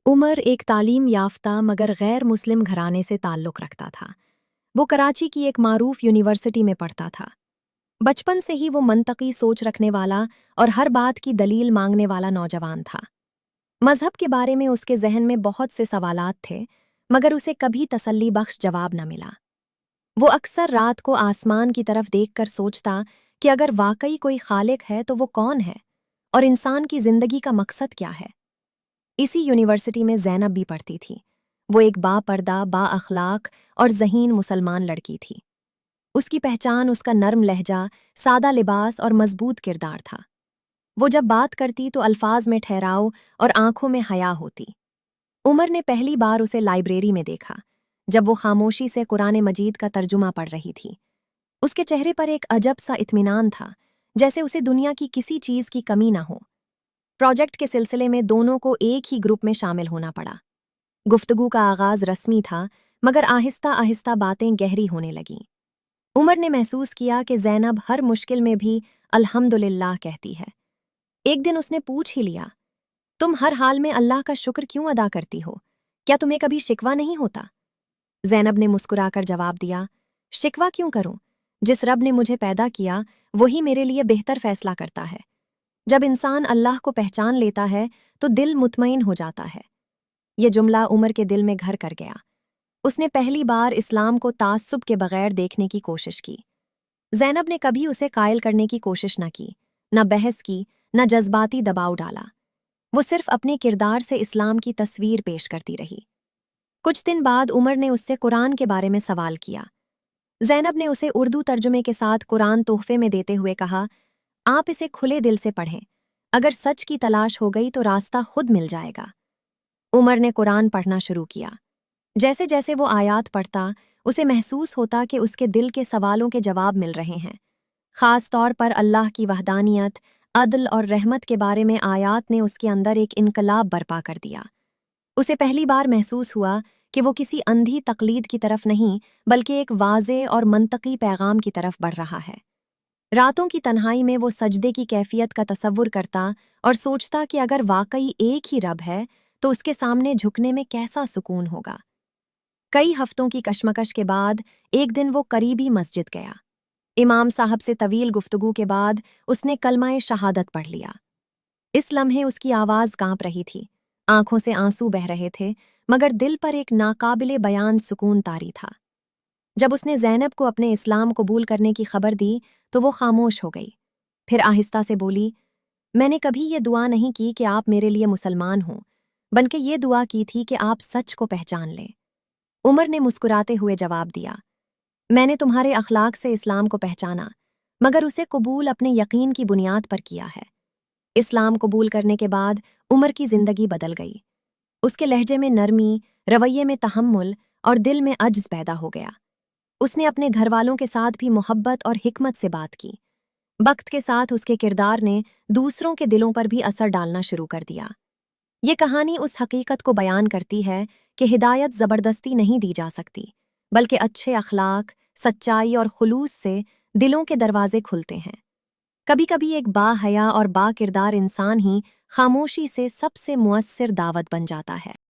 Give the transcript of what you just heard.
उमर एक तालीम याफ्ता मगर गैर मुस्लिम घराने से ताल्लुक़ रखता था। वो कराची की एक मारूफ यूनिवर्सिटी में पढ़ता था। बचपन से ही वो मंतकी सोच रखने वाला और हर बात की दलील मांगने वाला नौजवान था। मज़हब के बारे में उसके जहन में बहुत से सवालात थे, मगर उसे कभी तसल्ली बख्श जवाब न मिला। वो अक्सर रात को आसमान की तरफ देखकर सोचता कि अगर वाकई कोई खालिक है तो वो कौन है और इंसान की ज़िंदगी का मकसद क्या है। इसी यूनिवर्सिटी में ज़ैनब भी पढ़ती थी। वो एक बापर्दा, बाअखलाक और ज़हीन मुसलमान लड़की थी। उसकी पहचान उसका नर्म लहजा, सादा लिबास और मजबूत किरदार था। वो जब बात करती तो अल्फाज में ठहराव और आंखों में हया होती। उमर ने पहली बार उसे लाइब्रेरी में देखा, जब वो खामोशी से कुरान मजीद का तर्जुमा पढ़ रही थी। उसके चेहरे पर एक अजब सा इत्मीनान था, जैसे उसे दुनिया की किसी चीज़ की कमी ना हो। प्रोजेक्ट के सिलसिले में दोनों को एक ही ग्रुप में शामिल होना पड़ा। गुफ्तगू का आगाज रस्मी था, मगर आहिस्ता आहिस्ता बातें गहरी होने लगीं। उमर ने महसूस किया कि ज़ैनब हर मुश्किल में भी अल्हम्दुलिल्लाह कहती है। एक दिन उसने पूछ ही लिया, तुम हर हाल में अल्लाह का शुक्र क्यों अदा करती हो? क्या तुम्हें कभी शिकवा नहीं होता? ज़ैनब ने मुस्कुराकर जवाब दिया, शिकवा क्यों करूं? जिस रब ने मुझे पैदा किया वही मेरे लिए बेहतर फैसला करता है। जब इंसान अल्लाह को पहचान लेता है तो दिल मुतमईन हो जाता है। ये जुमला उमर के दिल में घर कर गया। उसने पहली बार इस्लाम को तास्सुब के बगैर देखने की कोशिश की। ज़ैनब ने कभी उसे कायल करने की कोशिश न की, न बहस की, न जज्बाती दबाव डाला। वो सिर्फ अपने किरदार से इस्लाम की तस्वीर पेश करती रही। कुछ दिन बाद उमर ने उससे कुरान के बारे में सवाल किया। ज़ैनब ने उसे उर्दू तर्जुमे के साथ कुरान तोहफे में देते हुए कहा, आप इसे खुले दिल से पढ़ें। अगर सच की तलाश हो गई तो रास्ता खुद मिल जाएगा। उमर ने कुरान पढ़ना शुरू किया। जैसे जैसे वो आयात पढ़ता, उसे महसूस होता कि उसके दिल के सवालों के जवाब मिल रहे हैं। ख़ास तौर पर अल्लाह की वहदानियत, अदल और रहमत के बारे में आयात ने उसके अंदर एक इनकलाब बर्पा कर दिया। उसे पहली बार महसूस हुआ कि वो किसी अंधी तकलीद की तरफ नहीं, बल्कि एक वाज़े और मंतकी पैगाम की तरफ बढ़ रहा है। रातों की तन्हाई में वो सजदे की कैफियत का तसव्वुर करता और सोचता कि अगर वाकई एक ही रब है तो उसके सामने झुकने में कैसा सुकून होगा। कई हफ्तों की कशमकश के बाद एक दिन वो करीबी मस्जिद गया। इमाम साहब से तवील गुफ्तगू के बाद उसने कलमाए शहादत पढ़ लिया। इस लम्हे उसकी आवाज़ कांप रही थी, आंखों से आंसू बह रहे थे, मगर दिल पर एक नाकाबिले बयान सुकून तारी था। जब उसने ज़ैनब को अपने इस्लाम कबूल करने की खबर दी तो वो खामोश हो गई। फिर आहिस्ता से बोली, मैंने कभी ये दुआ नहीं की कि आप मेरे लिए मुसलमान हों, बल्कि ये दुआ की थी कि आप सच को पहचान लें। उमर ने मुस्कुराते हुए जवाब दिया, मैंने तुम्हारे अखलाक से इस्लाम को पहचाना, मगर उसे कबूल अपने यकीन की बुनियाद पर किया है। इस्लाम कबूल करने के बाद उमर की जिंदगी बदल गई। उसके लहजे में नरमी, रवैये में तहम्मुल और दिल में अज्ज पैदा हो गया। उसने अपने घरवालों के साथ भी मोहब्बत और हिकमत से बात की। वक्त के साथ उसके किरदार ने दूसरों के दिलों पर भी असर डालना शुरू कर दिया। ये कहानी उस हकीकत को बयान करती है कि हिदायत ज़बरदस्ती नहीं दी जा सकती, बल्कि अच्छे अखलाक, सच्चाई और खुलूस से दिलों के दरवाजे खुलते हैं। कभी कभी एक बाहया और बाकिरदार इंसान ही खामोशी से सबसे मुअस्सिर दावत बन जाता है।